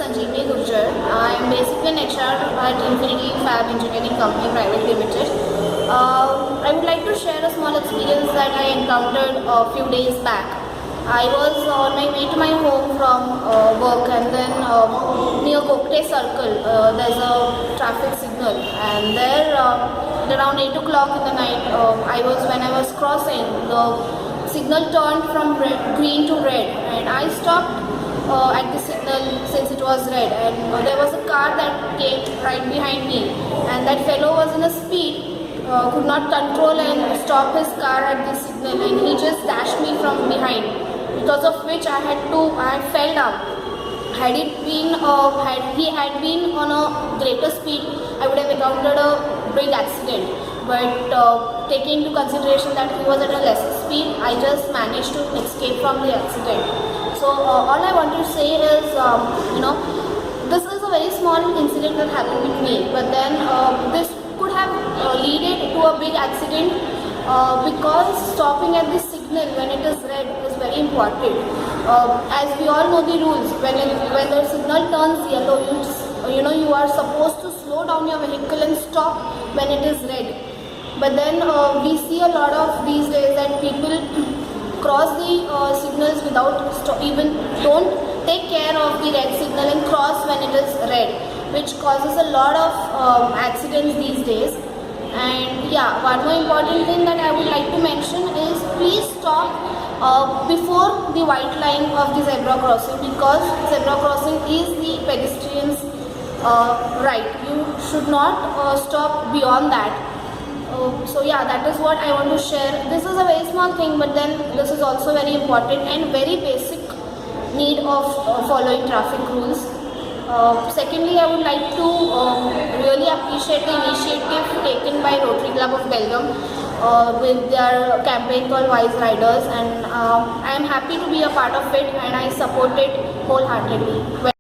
Sanjeevani Gurjar. I am basically an HR at Infinity Fab Engineering Company Private Limited. I would like to share a small experience that I encountered a few days back. I was on my way to my home from work, and then near Gokte Circle there's a traffic signal, and there at around 8 o'clock in the night when I was crossing, the signal turned from green to red, and I stopped at the signal since it was red, and there was a car that came right behind me, and that fellow was in a speed, could not control and stop his car at the signal, and he just dashed me from behind, because of which I fell down. Had he had been on a greater speed, I would have encountered a big accident. But taking into consideration that he was at a lesser speed, I just managed to escape from the accident. So all I want to say is, this is a very small incident that happened with me, but then this could have led to a big accident because stopping at the signal when it is red is very important. As we all know the rules, when the signal turns yellow, you are supposed to slow down your vehicle and stop when it is red. But then we see a lot of these days that people cross the signals without even don't take care of the red signal and cross when it is red, which causes a lot of accidents these days. And yeah, one more important thing that I would like to mention is, please stop before the white line of the zebra crossing, because zebra crossing is the pedestrian's right. You should not stop beyond that. So yeah, that is what I want to share. This is a very small thing, but then this is also very important and very basic need of following traffic rules. Secondly, I would like to really appreciate the initiative taken by Rotary Club of Belgaum with their campaign called Wise Riders, and I am happy to be a part of it, and I support it wholeheartedly.